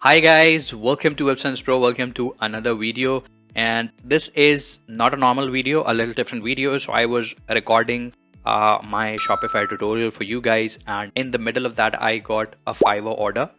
Hi guys, welcome to Websense Pro. Welcome to another video, and this is not a normal video, a little different video. So I was recording my Shopify tutorial for you guys, and in the middle of that I got a Fiverr order,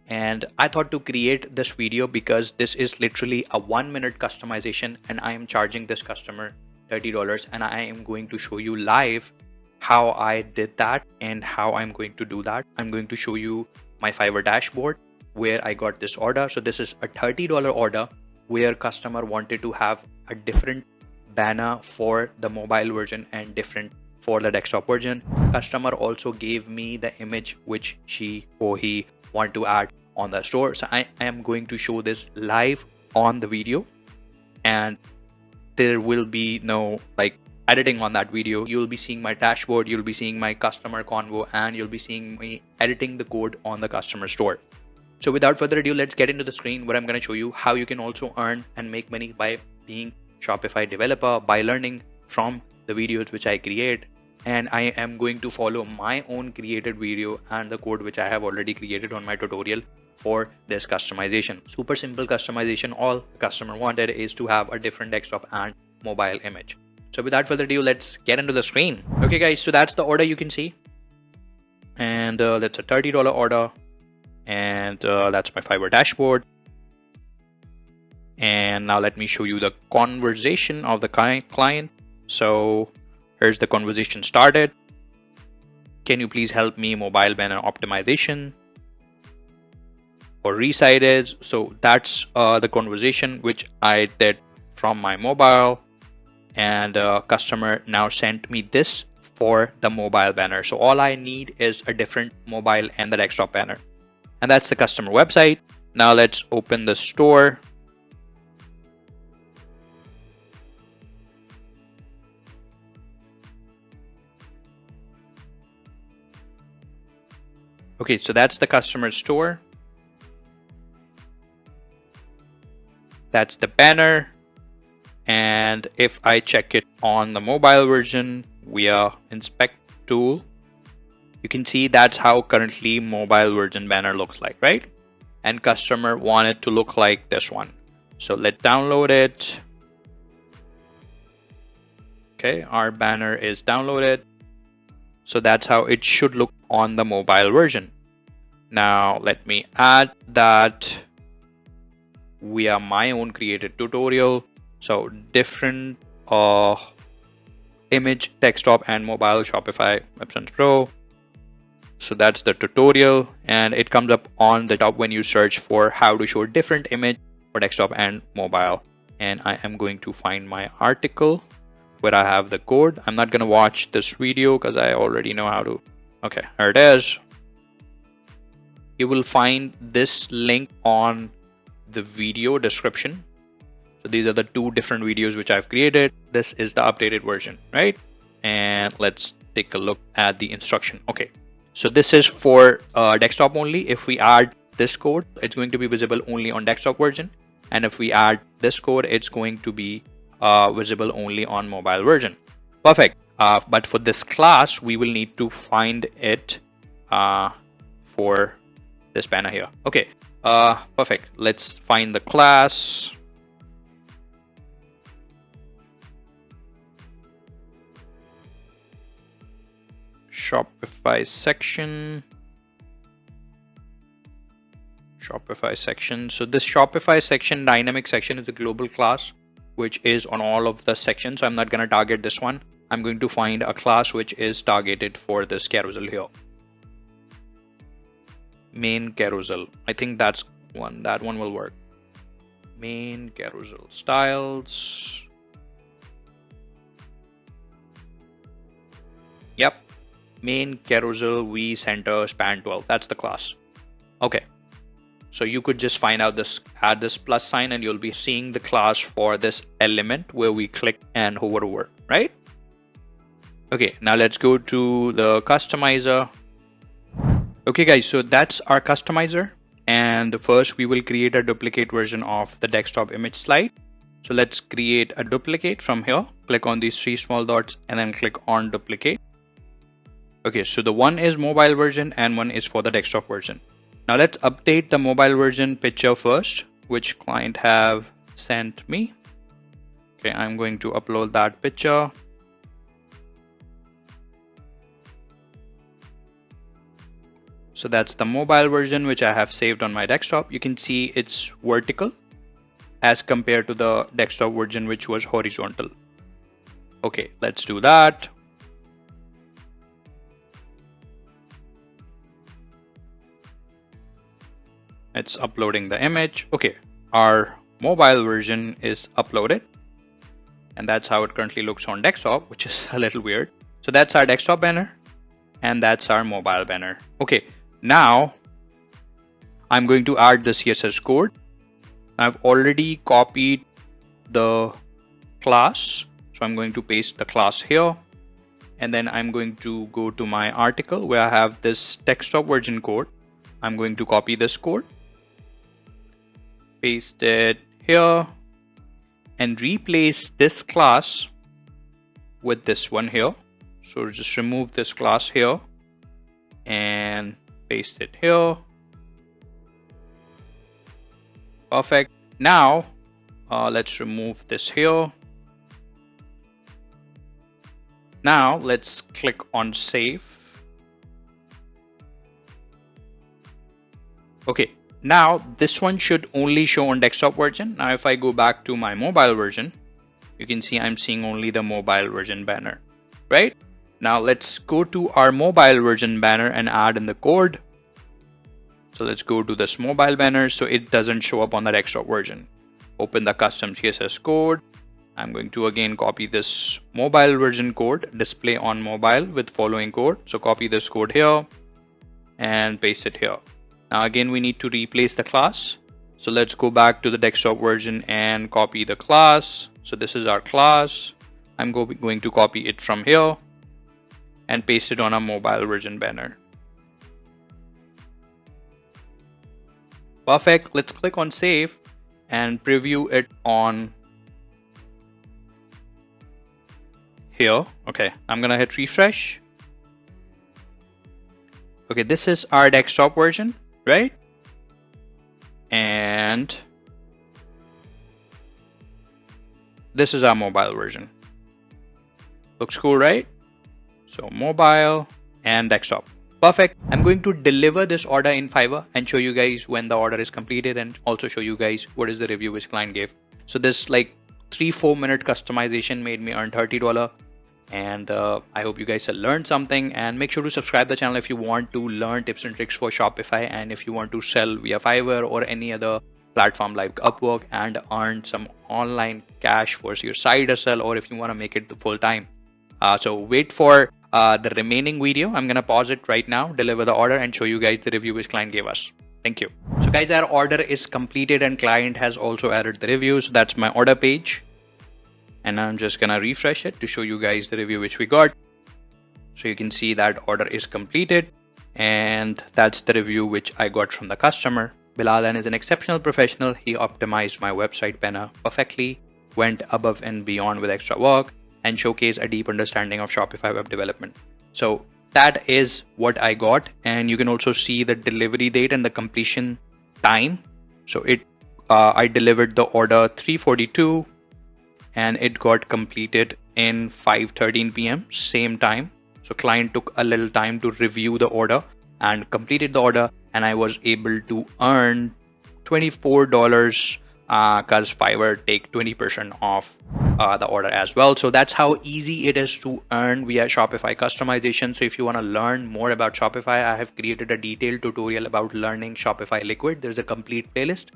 and I thought to create this video because this is literally a 1-minute customization, and I am charging this customer $30, and I am going to show you live how I did that and how I'm going to do that. I'm going to show you my Fiverr dashboard where I got this order. So this is a $30 order where customer wanted to have a different banner for the mobile version and different for the desktop version. Customer also gave me the image which she or he want to add on the store. So I am going to show this live on the video, and there will be no editing on that video. You'll be seeing my dashboard, you'll be seeing my customer convo, and you'll be seeing me editing the code on the customer store. So without further ado, let's get into the screen where I'm going to show you how you can also earn and make money by being Shopify developer, by learning from the videos which I create. And I am going to follow my own created video and the code which I have already created on my tutorial for this customization. Super simple customization. All the customer wanted is to have a different desktop and mobile image. So without further ado, let's get into the screen. Okay guys, so that's the order you can see. And that's a $30 order. And that's my Fiverr dashboard. And now let me show you the conversation of the client. So here's the conversation started. Can you please help me mobile banner optimization or resited? So that's the conversation which I did from my mobile, and customer now sent me this for the mobile banner. So all I need is a different mobile and the desktop banner. And that's the customer website. Now let's open the store. Okay, so that's the customer store. That's the banner. And if I check it on the mobile version via inspect tool, you can see that's how currently mobile version banner looks like, right? And customer wanted to look like this one. So let's download it. Okay, our banner is downloaded. So that's how it should look on the mobile version. Now let me add that via my own created tutorial. So different image, desktop and mobile Shopify Websense Pro. So that's the tutorial, and it comes up on the top when you search for how to show different image for desktop and mobile. And I am going to find my article where I have the code. I'm not going to watch this video because I already know how to. Okay, here it is. You will find this link on the video description. So these are the two different videos which I've created. This is the updated version, right? And let's take a look at the instruction. Okay. So this is for desktop only. If we add this code, it's going to be visible only on desktop version. And if we add this code, it's going to be visible only on mobile version. Perfect. But for this class, we will need to find it for this banner here. Okay. Perfect. Let's find the class. Shopify section. So this Shopify section, dynamic section, is a global class which is on all of the sections. So I'm not going to target this one. I'm going to find a class which is targeted for this carousel here. Main carousel. I think that's one. That one will work. Main carousel styles. Yep. Main carousel v center span 12. That's the class. Okay. So you could just find out this, add this plus sign, and you'll be seeing the class for this element where we click and hover over, right? Okay, now let's go to the customizer. Okay guys, so that's our customizer. And first we will create a duplicate version of the desktop image slide. So let's create a duplicate from here. Click on these three small dots and then click on duplicate. Okay, so the one is mobile version and one is for the desktop version. Now let's update the mobile version picture first, which client have sent me. Okay, I'm going to upload that picture. So that's the mobile version which I have saved on my desktop. You can see it's vertical as compared to the desktop version which was horizontal. Okay, let's do that. It's uploading the image. Okay, our mobile version is uploaded, and that's how it currently looks on desktop, which is a little weird. So that's our desktop banner, and that's our mobile banner. Okay, now I'm going to add the CSS code. I've already copied the class, so I'm going to paste the class here, and then I'm going to go to my article where I have this desktop version code. I'm going to copy this code, paste it here, and replace this class with this one here. So just remove this class here and paste it here. Perfect. Now let's remove this here. Now let's click on save. Okay, now this one should only show on desktop version. Now if I go back to my mobile version, you can see I'm seeing only the mobile version banner, right? Now let's go to our mobile version banner and add in the code. So let's go to this mobile banner so it doesn't show up on the desktop version. Open the custom CSS code. I'm going to again copy this mobile version code, display on mobile with following code. So copy this code here and paste it here. Now again, we need to replace the class. So let's go back to the desktop version and copy the class. So this is our class. I'm going to copy it from here and paste it on a mobile version banner. Perfect. Let's click on save and preview it on here. Okay, I'm gonna hit refresh. Okay, this is our desktop version, right? And this is our mobile version. Looks cool, right? So mobile and desktop. Perfect. I'm going to deliver this order in Fiverr and show you guys when the order is completed, and also show you guys what is the review which client gave. So this like 3-4 minute customization made me earn $30. And I hope you guys have learned something, and make sure to subscribe the channel if you want to learn tips and tricks for Shopify, and if you want to sell via Fiverr or any other platform like Upwork and earn some online cash for your side hustle, or if you want to make it full time. So wait for the remaining video. I'm gonna pause it right now, deliver the order, and show you guys the review which client gave us. Thank you. So guys, our order is completed and client has also added the reviews. So that's my order page. And I'm just gonna refresh it to show you guys the review which we got. So you can see that order is completed, and that's the review which I got from the customer. Bilalan is an exceptional professional. He optimized my website banner perfectly, went above and beyond with extra work, and showcased a deep understanding of Shopify web development. So that is what I got, and you can also see the delivery date and the completion time. So I delivered the order 3:42. And it got completed in 5:13 p.m. same time. So client took a little time to review the order and completed the order, and I was able to earn $24 because Fiverr take 20% off the order as well. So that's how easy it is to earn via Shopify customization. So if you want to learn more about Shopify, I have created a detailed tutorial about learning Shopify Liquid. There's a complete playlist.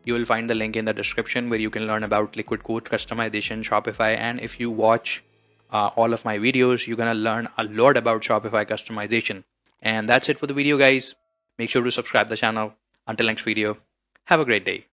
You will find the link in the description where you can learn about Liquid code customization, Shopify, and if you watch all of my videos, you're gonna learn a lot about Shopify customization. And that's it for the video, guys. Make sure to subscribe the channel. Until next video, have a great day.